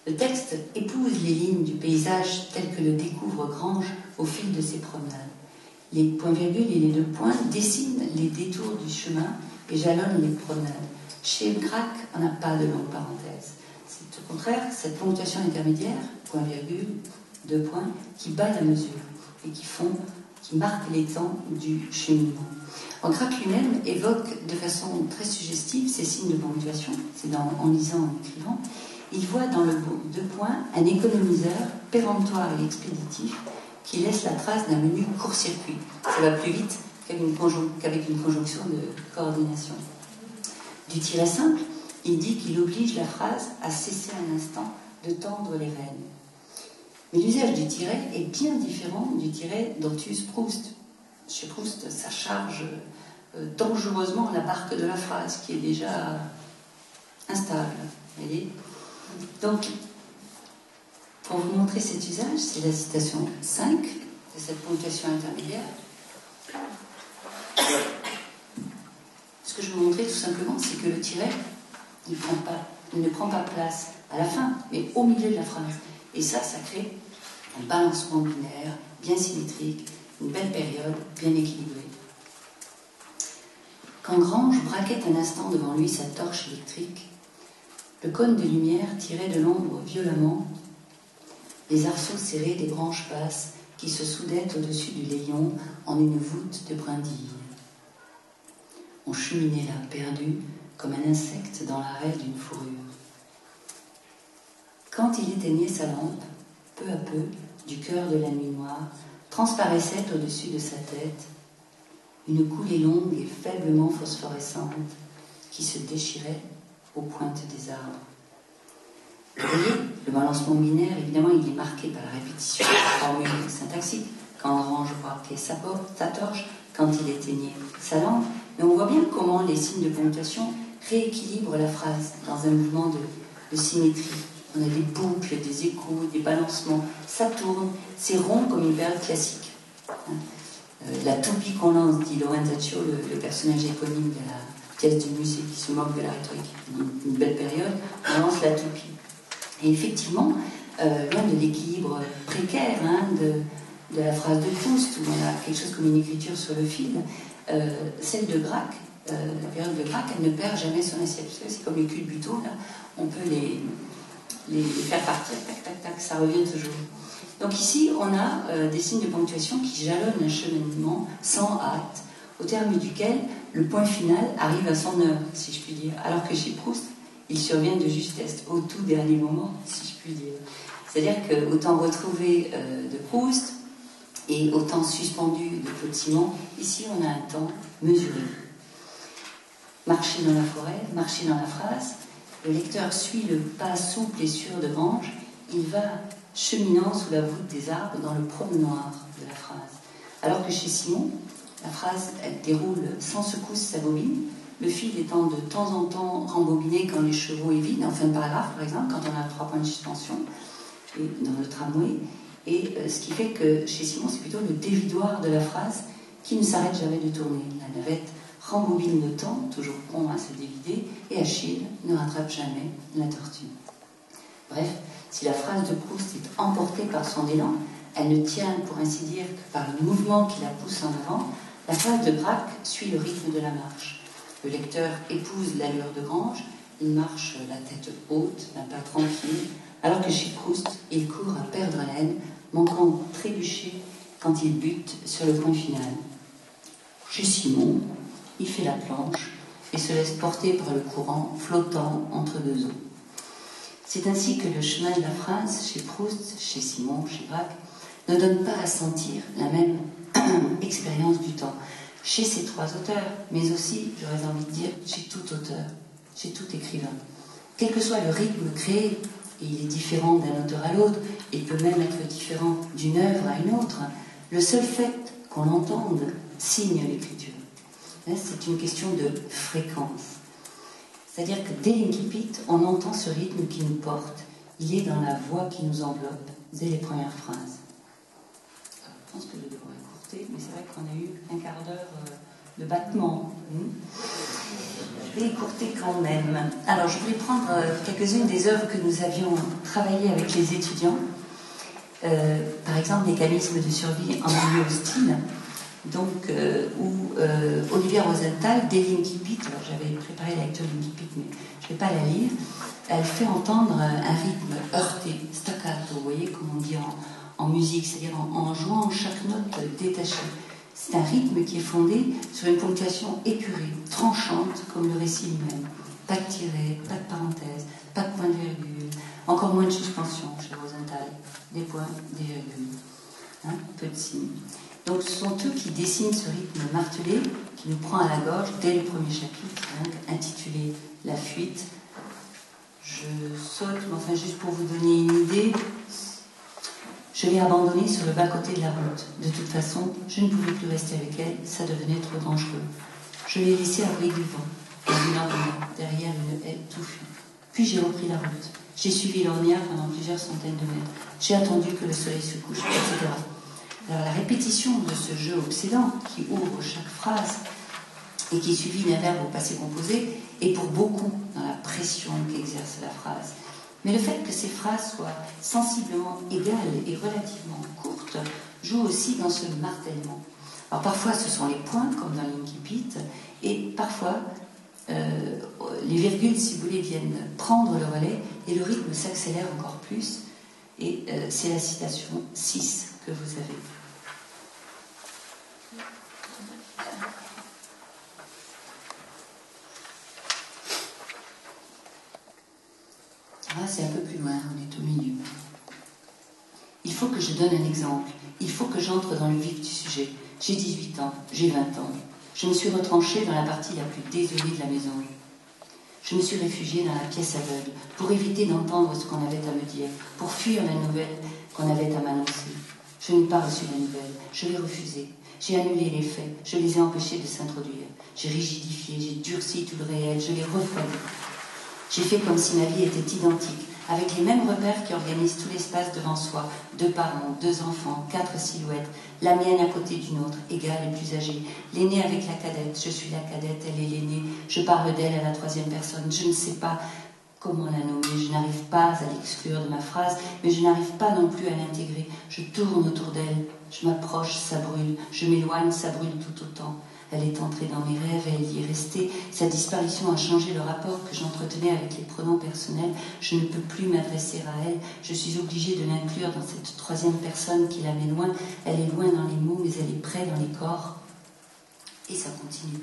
Le texte épouse les lignes du paysage tel que le découvre Grange au fil de ses promenades. Les points-virgules et les deux points dessinent les détours du chemin et jalonnent les promenades. Chez Braque, on n'a pas de longue parenthèse. C'est au contraire cette ponctuation intermédiaire, point-virgule, deux points, qui bat la mesure et qui marque les temps du cheminement. Braque lui-même évoque de façon très suggestive ces signes de ponctuation, c'est en lisant, en écrivant. Il voit dans le deux points un économiseur péremptoire et expéditif qui laisse la trace d'un menu court-circuit. Ça va plus vite qu'avec une conjonction de coordination. Du tiret simple, il dit qu'il oblige la phrase à cesser un instant de tendre les rênes. Mais l'usage du tiret est bien différent du tiret dont use Proust. Chez Proust, ça charge dangereusement la barque de la phrase, qui est déjà instable. Vous voyez ? Donc, pour vous montrer cet usage, c'est la citation 5 de cette ponctuation intermédiaire. Ce que je veux vous montrer tout simplement, c'est que le tiret, il ne prend pas place à la fin, mais au milieu de la phrase. Et ça crée un balancement binaire bien symétrique, une belle période bien équilibrée. Quand Grange braquait un instant devant lui sa torche électrique, le cône de lumière tirait de l'ombre violemment, les arceaux serrés des branches basses qui se soudaient au-dessus du léon en une voûte de brindilles. On cheminait là, perdu, comme un insecte dans l'arrêt d'une fourrure. Quand il éteignait sa lampe, peu à peu, du cœur de la nuit noire, transparaissait au-dessus de sa tête une coulée longue et faiblement phosphorescente qui se déchirait aux pointes des arbres. Vous voyez, le balancement binaire, évidemment, il est marqué par la répétition de la formule syntaxique. Quand Grange braquait sa torche, quand il éteignait sa lampe. Mais on voit bien comment les signes de ponctuation rééquilibrent la phrase dans un mouvement de symétrie. On a des boucles, des échos, des balancements. Ça tourne, c'est rond comme une période classique. La toupie qu'on lance, dit Lorenzaccio, le personnage éponyme de la pièce du musée qui se moque de la rhétorique. Une belle période, on lance la toupie. Et effectivement, loin de l'équilibre précaire de la phrase de Proust, où on a quelque chose comme une écriture sur le fil, celle de Braque, la période de Braque, elle ne perd jamais son assiette. C'est comme les culbutaux, là, on peut les faire partir, tac, tac, tac, ça revient toujours. Donc ici, on a des signes de ponctuation qui jalonnent un cheminement sans hâte, au terme duquel le point final arrive à son heure, si je puis dire, alors que chez Proust, il survient de justesse, au tout dernier moment, si je puis dire. C'est-à-dire qu'au temps retrouvé de Proust et au temps suspendu de Claude Simon, ici on a un temps mesuré. Marcher dans la forêt, marcher dans la phrase, le lecteur suit le pas souple et sûr de Grange, il va cheminant sous la voûte des arbres dans le promenoir de la phrase. Alors que chez Simon, la phrase, elle déroule sans secousse sa bobine, le fil étant de temps en temps rembobiné quand les chevaux est vide, en fin de paragraphe par exemple, quand on a 3 points de suspension, et dans le tramway, et ce qui fait que chez Simon, c'est plutôt le dévidoir de la phrase qui ne s'arrête jamais de tourner. La navette rembobine le temps, toujours prompt à se dévider, et Achille ne rattrape jamais la tortue. Bref, si la phrase de Proust est emportée par son élan, elle ne tient, pour ainsi dire, que par le mouvement qui la pousse en avant. La phrase de Braque suit le rythme de la marche. Le lecteur épouse l'allure de Grange, il marche la tête haute, d'un pas tranquille, alors que chez Proust, il court à perdre haleine, manquant trébucher quand il bute sur le point final. Chez Simon, il fait la planche et se laisse porter par le courant flottant entre deux eaux. C'est ainsi que le chemin de la phrase, chez Proust, chez Simon, chez Braque, ne donne pas à sentir la même expérience du temps. Chez ces 3 auteurs, mais aussi, j'aurais envie de dire, chez tout auteur, chez tout écrivain. Quel que soit le rythme créé, et il est différent d'un auteur à l'autre, il peut même être différent d'une œuvre à une autre, le seul fait qu'on l'entende signe l'écriture. C'est une question de fréquence. C'est-à-dire que dès l'incipit, on entend ce rythme qui nous porte. Il est dans la voix qui nous enveloppe, dès les premières phrases. Je pense que je devrais écourter, mais c'est vrai qu'on a eu un quart d'heure le battement. Je vais écourter quand même. Alors, je voulais prendre quelques-unes des œuvres que nous avions travaillées avec les étudiants. Par exemple, Mécanisme de survie en milieu hostile, donc, où Olivia Rosenthal, dès Linky Pit, alors j'avais préparé la lecture de Linky Pit, mais je ne vais pas la lire, elle fait entendre un rythme heurté, staccato, vous voyez, comme on dit en musique, c'est-à-dire en jouant chaque note détachée. C'est un rythme qui est fondé sur une ponctuation épurée, tranchante, comme le récit lui-même. Pas de tiret, pas de parenthèse, pas de point de virgule, encore moins de suspension chez Rosenthal. Des points, des virgules, hein, peu de signes. Donc ce sont eux qui dessinent ce rythme martelé qui nous prend à la gorge dès le premier chapitre, hein, intitulé « La fuite ». Je saute, mais enfin juste pour vous donner une idée, je l'ai abandonnée sur le bas-côté de la route. De toute façon, je ne pouvais plus rester avec elle, ça devenait trop dangereux. Je l'ai laissée à l'abri du vent, dans une ornière, derrière une haie touffue. Puis j'ai repris la route. J'ai suivi l'ornière pendant plusieurs centaines de mètres. J'ai attendu que le soleil se couche, etc. Alors la répétition de ce jeu obsédant qui ouvre chaque phrase et qui est suivi d'un verbe au passé composé est pour beaucoup dans la pression qu'exerce la phrase. Mais le fait que ces phrases soient sensiblement égales et relativement courtes joue aussi dans ce martèlement. Alors parfois ce sont les points, comme dans Linky Pit, et parfois les virgules, si vous voulez, viennent prendre le relais et le rythme s'accélère encore plus. Et c'est la citation 6 que vous avez. Ah, c'est un peu plus loin, on est au milieu. Il faut que je donne un exemple. Il faut que j'entre dans le vif du sujet. J'ai 18 ans, j'ai 20 ans. Je me suis retranchée dans la partie la plus désolée de la maison. Je me suis réfugiée dans la pièce aveugle pour éviter d'entendre ce qu'on avait à me dire, pour fuir la nouvelle qu'on avait à m'annoncer. Je n'ai pas reçu la nouvelle, je l'ai refusée. J'ai annulé les faits, je les ai empêchés de s'introduire. J'ai rigidifié, j'ai durci tout le réel, je l'ai refroidi. J'ai fait comme si ma vie était identique, avec les mêmes repères qui organisent tout l'espace devant soi, 2 parents, 2 enfants, 4 silhouettes, la mienne à côté d'une autre, égale et plus âgée, l'aînée avec la cadette, je suis la cadette, elle est l'aînée, je parle d'elle à la 3e personne, je ne sais pas comment la nommer, je n'arrive pas à l'exclure de ma phrase, mais je n'arrive pas non plus à l'intégrer, je tourne autour d'elle, je m'approche, ça brûle, je m'éloigne, ça brûle tout autant. Elle est entrée dans mes rêves, elle y est restée. Sa disparition a changé le rapport que j'entretenais avec les pronoms personnels. Je ne peux plus m'adresser à elle. Je suis obligée de l'inclure dans cette 3e personne qui la met loin. Elle est loin dans les mots, mais elle est près dans les corps. Et ça continue.